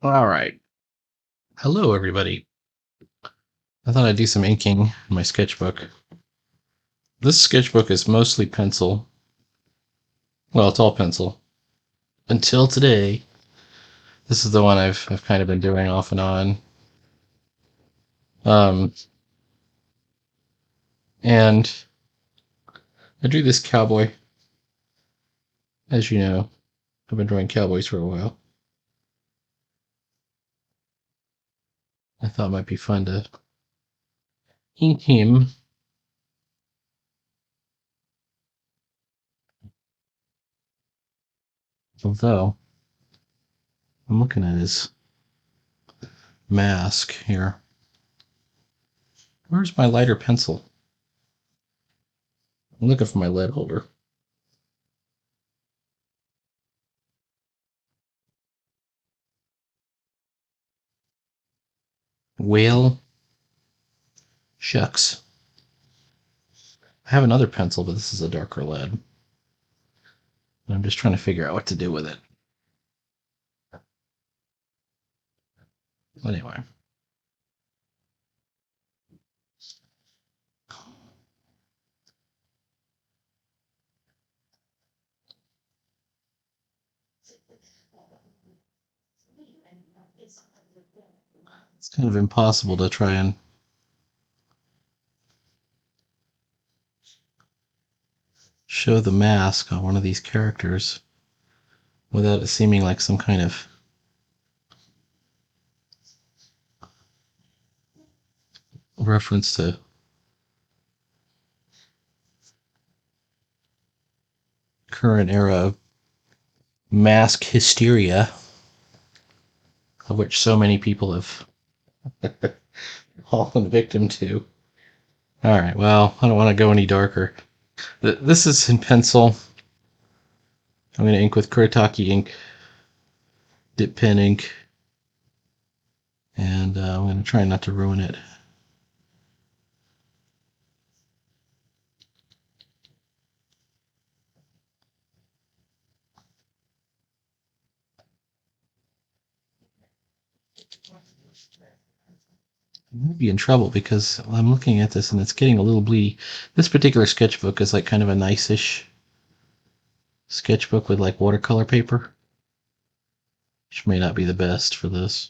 All right. Hello, everybody. I thought I'd do some inking in my sketchbook. This sketchbook is mostly pencil. Well, it's all pencil. Until today, this is the one I've kind of been doing off and on. Um, and I drew this cowboy. As you know, I've been drawing cowboys for a while. I thought it might be fun to ink him. Although, I'm looking at his mask here. Where's my lighter pencil? I'm looking for my lead holder. Whale. Shucks. I have another pencil, but this is a darker lead. I'm just trying to figure out what to do with it. Anyway. It's kind of impossible to try and show the mask on one of these characters without it seeming like some kind of reference to current era mask hysteria, of which so many people have fallen victim to. All right, well, I don't want to go any darker. This is in pencil. I'm going to ink with Kuretake ink, dip pen ink, and I'm going to try not to ruin it. I'm going to be in trouble because I'm looking at this and it's getting a little bleedy. This particular sketchbook is like kind of a nice-ish sketchbook with like watercolor paper, which may not be the best for this.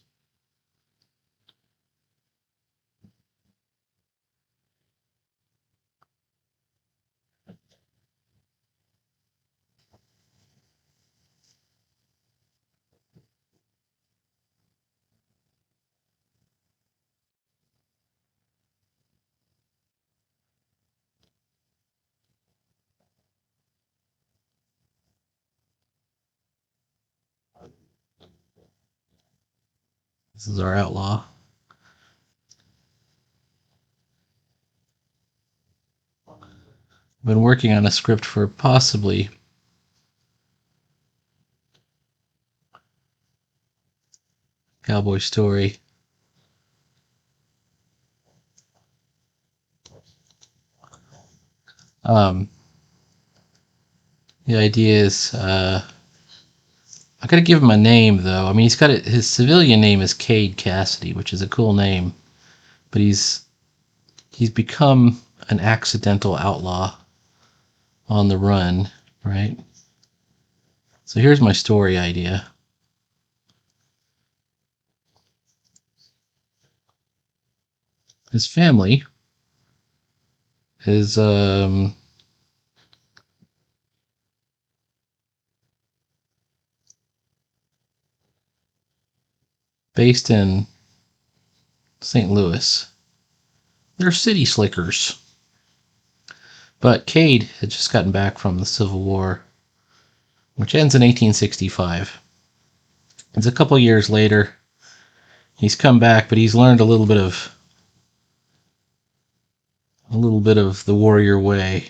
This is our outlaw. I've been working on a script for possibly Cowboy story. Um, the idea is I gotta give him a name though. I mean, his civilian name is Cade Cassidy, which is a cool name, but he's become an accidental outlaw on the run, right? So here's my story idea. His family is based in St. Louis. They're city slickers. But Cade had just gotten back from the Civil War, which ends in 1865. It's a couple years later. He's come back, but he's learned a little bit of the warrior way.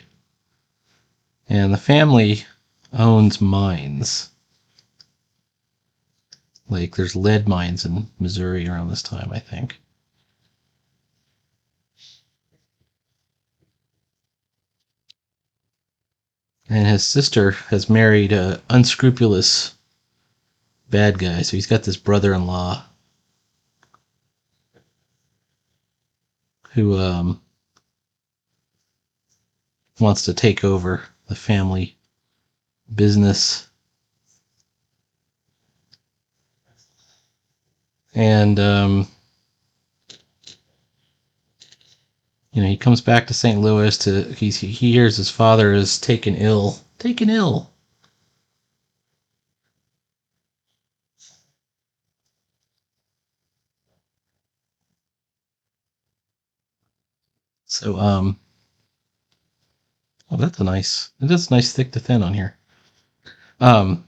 And the family owns mines. Like there's lead mines in Missouri around this time, I think. And his sister has married an unscrupulous bad guy. So he's got this brother-in-law who wants to take over the family business. And he comes back to St. Louis he hears his father is taken ill. Taken ill. So oh, that's a nice thick to thin on here. Um,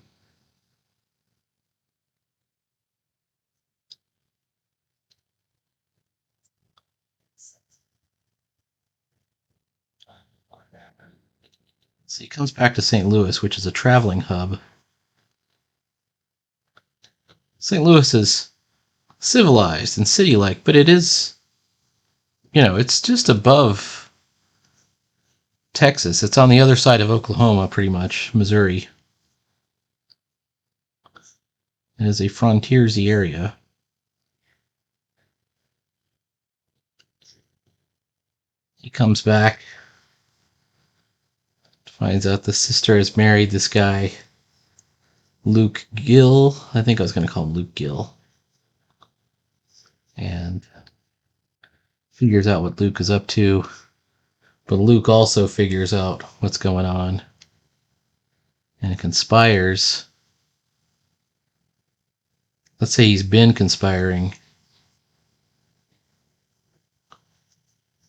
so he comes back to St. Louis, which is a traveling hub. St. Louis is civilized and city-like, but it is, it's just above Texas. It's on the other side of Oklahoma, pretty much, Missouri. It is a frontiersy area. He comes back, finds out the sister has married this guy, Luke Gill. I think I was going to call him Luke Gill. And figures out what Luke is up to. But Luke also figures out what's going on and conspires. Let's say he's been conspiring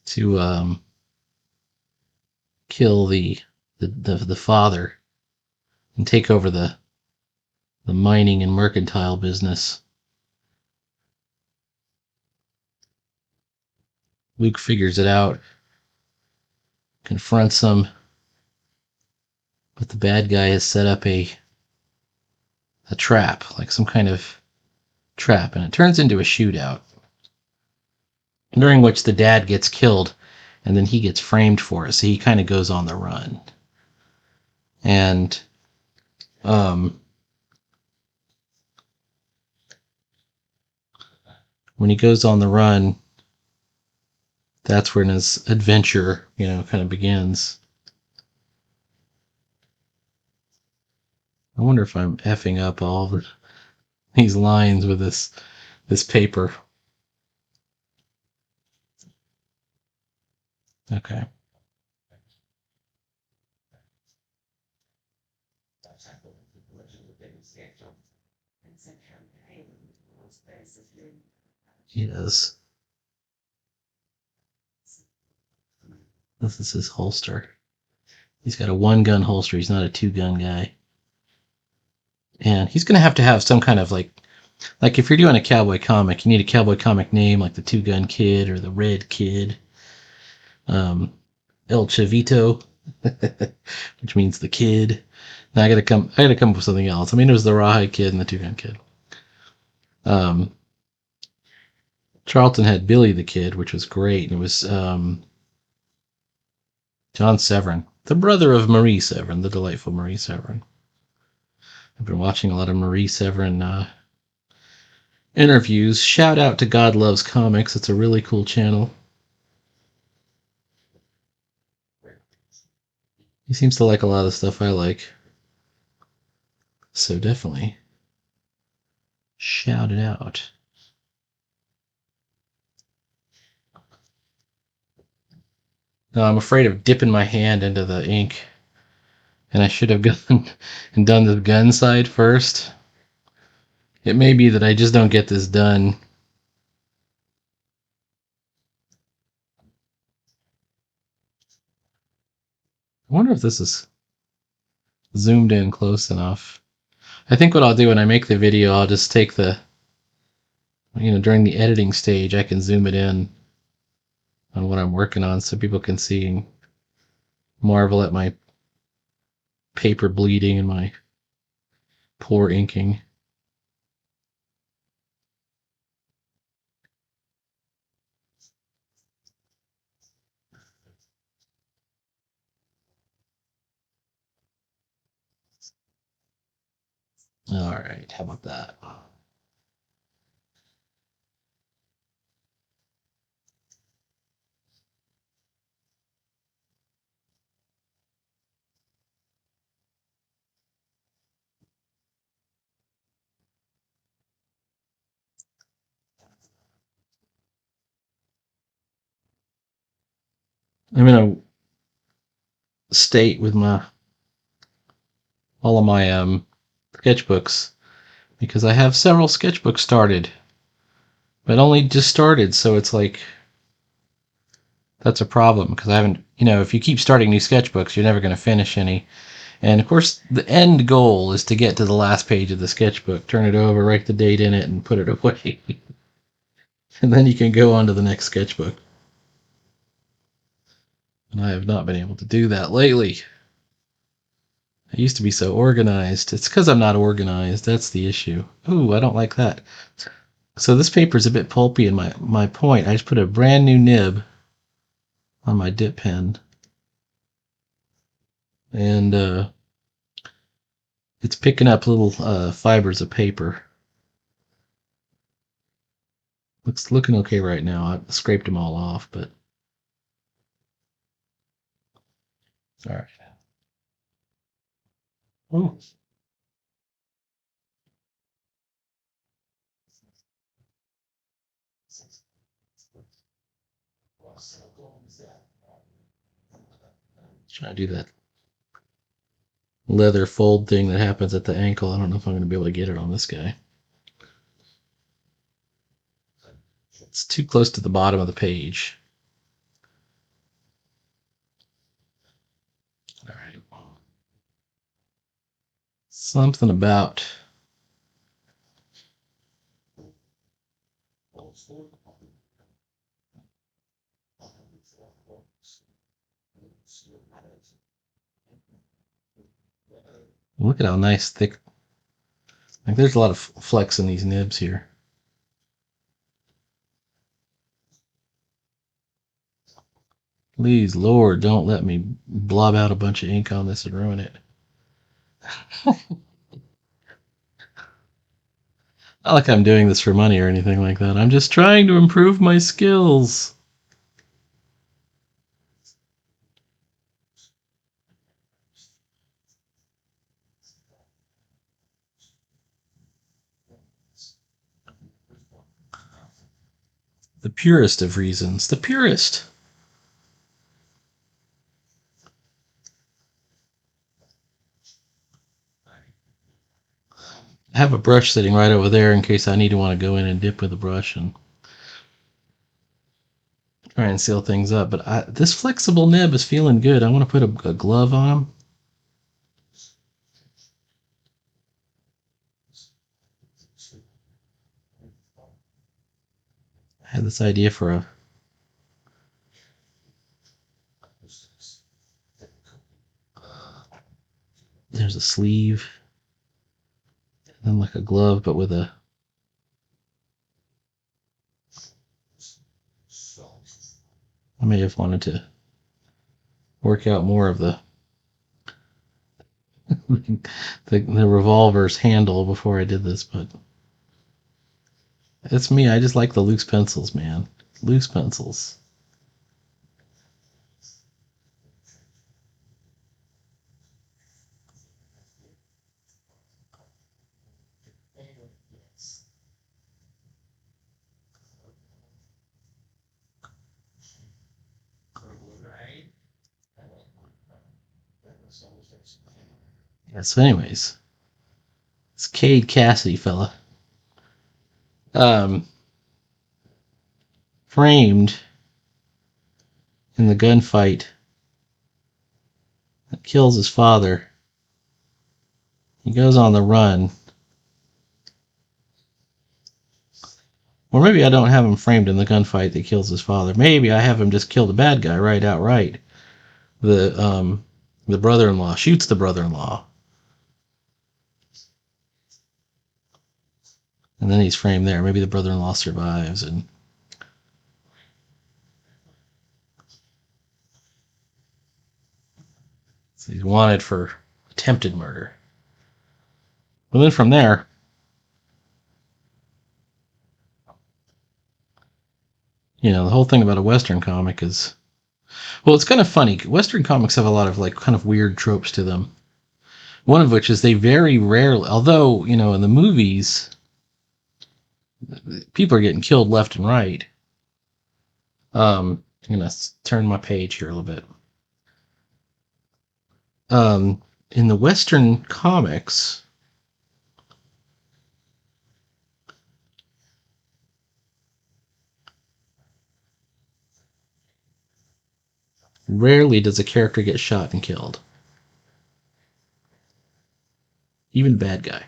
to kill the father and take over the mining and mercantile business. Luke figures it out, confronts him, but the bad guy has set up a trap, like some kind of trap, and it turns into a shootout, during which the dad gets killed, and then he gets framed for it, so he kind of goes on the run. And when he goes on the run, that's when his adventure, kind of begins. I wonder if I'm effing up all these lines with this paper. Okay. Yes. This is his holster. He's got a one-gun holster. He's not a two-gun guy. And he's going to have some kind of like if you're doing a cowboy comic, you need a cowboy comic name like the Two-Gun Kid or the Red Kid. El Chavito, which means the kid. Now I gotta come up with something else. I mean, it was the Rawhide Kid and the Two-Gun Kid. Charlton had Billy the Kid, which was great, and it was John Severin, the brother of Marie Severin, the delightful Marie Severin. I've been watching a lot of Marie Severin interviews. Shout out to God Loves Comics. It's a really cool channel. He seems to like a lot of the stuff I like. So definitely shout it out. No, I'm afraid of dipping my hand into the ink, and I should have gone and done the gun side first. It may be that I just don't get this done. I wonder if this is zoomed in close enough. I think what I'll do when I make the video, I'll just take during the editing stage, I can zoom it in on what I'm working on so people can see and marvel at my paper bleeding and my poor inking. All right, how about that? I'm in a state with my all of my sketchbooks because I have several sketchbooks started, but only just started, so it's like that's a problem because I haven't, if you keep starting new sketchbooks, you're never going to finish any. And of course, the end goal is to get to the last page of the sketchbook, turn it over, write the date in it, and put it away. And then you can go on to the next sketchbook. And I have not been able to do that lately. I used to be so organized. It's because I'm not organized. That's the issue. Ooh, I don't like that. So this paper is a bit pulpy in my point. I just put a brand new nib on my dip pen. And it's picking up little fibers of paper. Looking okay right now. I scraped them all off, but all right. Oh, trying to do that leather fold thing that happens at the ankle. I don't know if I'm going to be able to get it on this guy. It's too close to the bottom of the page. All right. Something about look at how nice thick. Like there's a lot of flex in these nibs here. Please, Lord, don't let me blob out a bunch of ink on this and ruin it. Not like I'm doing this for money or anything like that. I'm just trying to improve my skills. The purest of reasons. The purest. I have a brush sitting right over there in case I need to want to go in and dip with a brush and try and seal things up. But this flexible nib is feeling good. I want to put a glove on them. I had this idea for there's a sleeve, and then like a glove, but with a. I may have wanted to work out more of the revolver's handle before I did this, but it's me. I just like the loose pencils, man. Loose pencils. Yeah, so anyways, this Cade Cassidy fella, um, framed in the gunfight that kills his father. He goes on the run. Or maybe I don't have him framed in the gunfight that kills his father. Maybe I have him just kill the bad guy right outright. The brother-in-law shoots the brother-in-law, and then he's framed there. Maybe the brother-in-law survives, and so he's wanted for attempted murder. But then from there, the whole thing about a Western comic is, well, it's kind of funny. Western comics have a lot of like kind of weird tropes to them. One of which is they very rarely, although, in the movies, people are getting killed left and right. I'm going to turn my page here a little bit. In the Western comics, rarely does a character get shot and killed. Even bad guy.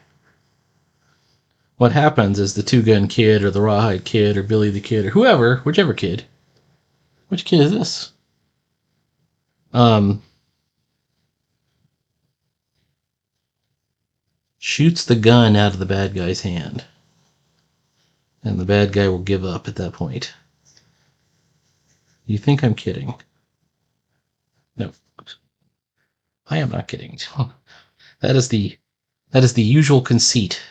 What happens is the Two Gun Kid or the Rawhide Kid or Billy the Kid or whoever, whichever kid. Which kid is this? Um, Shoots the gun out of the bad guy's hand. And the bad guy will give up at that point. You think I'm kidding? No, I am not kidding. That is the usual conceit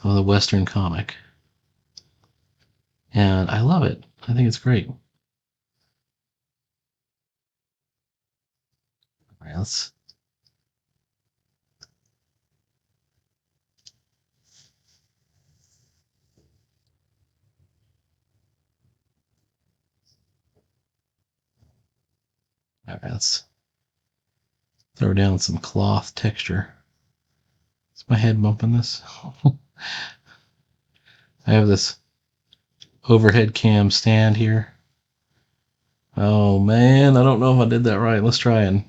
of the Western comic. And I love it. I think it's great. All right, let's throw down some cloth texture. Is my head bumping this? I have this overhead cam stand here. Oh man, I don't know if I did that right. Let's try and.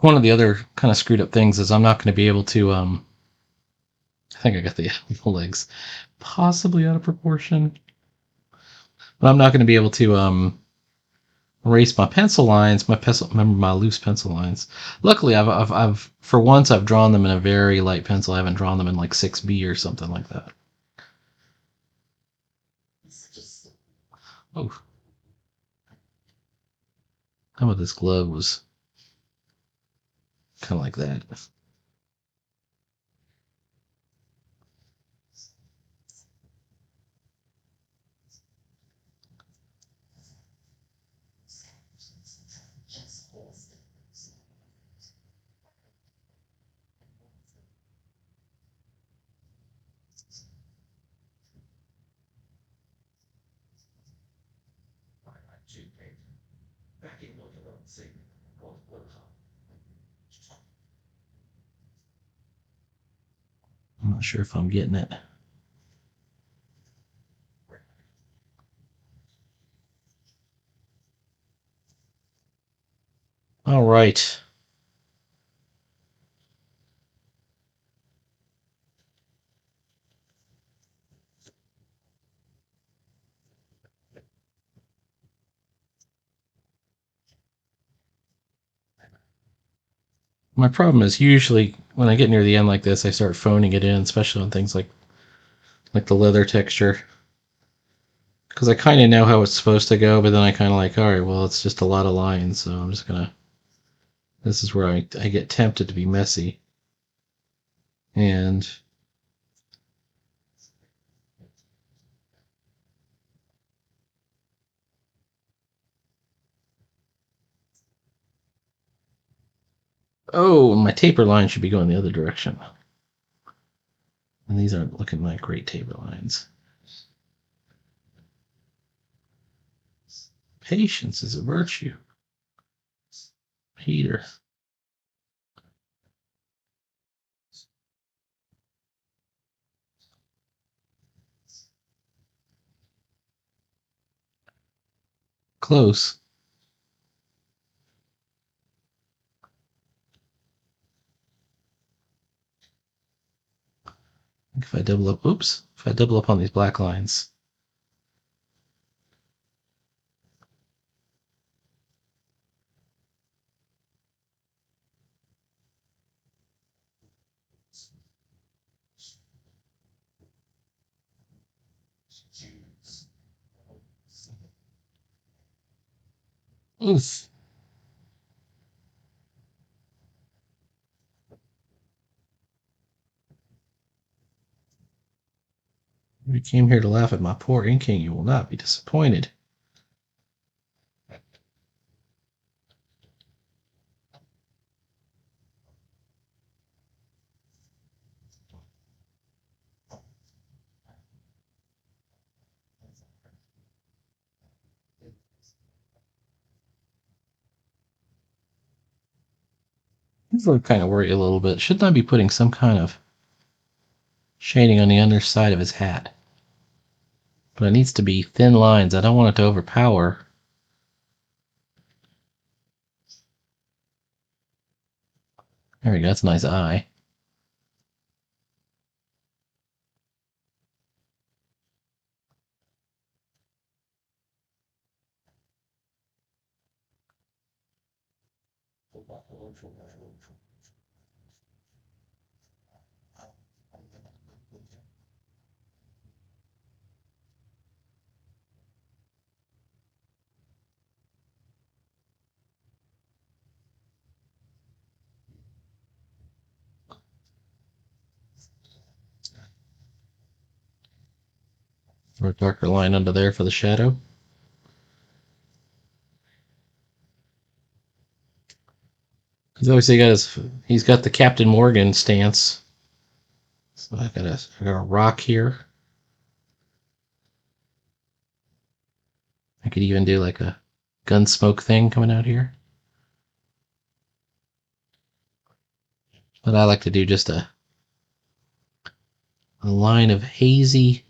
One of the other kind of screwed up things is I'm not going to be able to. I think I got the legs possibly out of proportion, but I'm not going to be able to erase my pencil lines. Remember my loose pencil lines. Luckily, I've for once I've drawn them in a very light pencil. I haven't drawn them in like 6B or something like that. Oh, how about this glove was kind of like that. I'm not sure if I'm getting it. All right. My problem is usually when I get near the end like this, I start phoning it in, especially on things like the leather texture, because I kind of know how it's supposed to go, but then I kind of like, all right, well, it's just a lot of lines, so I'm just gonna. This is where I get tempted to be messy, and oh, my taper line should be going the other direction, and these aren't looking like great taper lines. Patience is a virtue. Peter. Close. If I double up, oops, if I double up on these black lines. Oof. If you came here to laugh at my poor inking, you will not be disappointed. These look kind of worry a little bit. Shouldn't I be putting some kind of shading on the underside of his hat? But it needs to be thin lines. I don't want it to overpower. There we go. That's a nice eye. Throw a darker line under there for the shadow. He's got the Captain Morgan stance. So I got a rock here. I could even do like a gun smoke thing coming out here. But I like to do just a line of hazy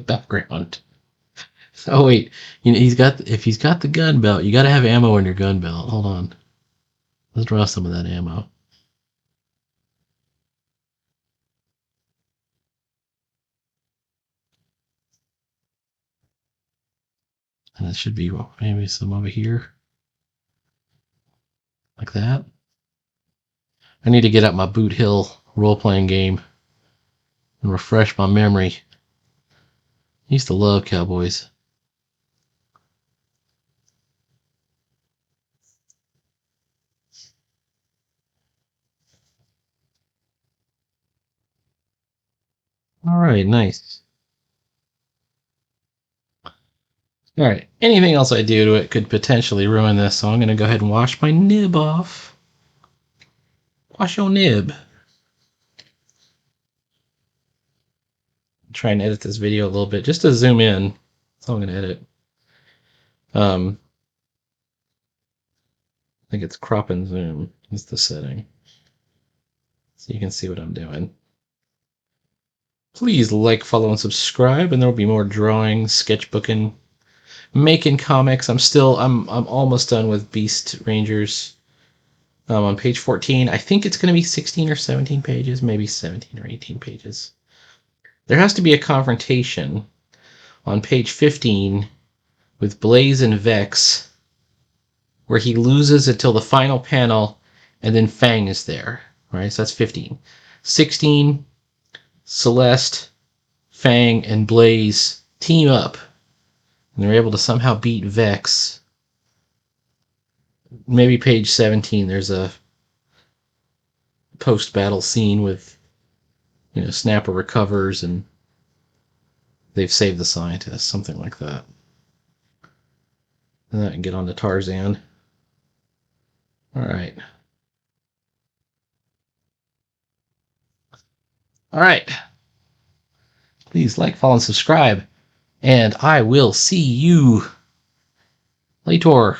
background. Oh wait, if he's got the gun belt, you got to have ammo in your gun belt. Hold on, let's draw some of that ammo. And it should be maybe some over here, like that. I need to get out my Boot Hill role-playing game and refresh my memory. I used to love Cowboys. All right, nice. All right, anything else I do to it could potentially ruin this, so I'm going to go ahead and wash my nib off. Wash your nib. Try and edit this video a little bit just to zoom in. That's all I'm going to edit. I think it's crop and zoom is the setting. So you can see what I'm doing. Please like, follow, and subscribe, and there will be more drawing, sketchbooking, making comics. I'm almost done with Beast Rangers. On page 14, I think it's going to be 16 or 17 pages, maybe 17 or 18 pages. There has to be a confrontation on page 15 with Blaze and Vex, where he loses until the final panel, and then Fang is there. Right, so that's 15. 16, Celeste, Fang, and Blaze team up, and they're able to somehow beat Vex. Maybe page 17, there's a post-battle scene with, Snapper recovers and they've saved the scientist, something like that. And then I can get on to Tarzan. All right. All right. Please like, follow, and subscribe. And I will see you later.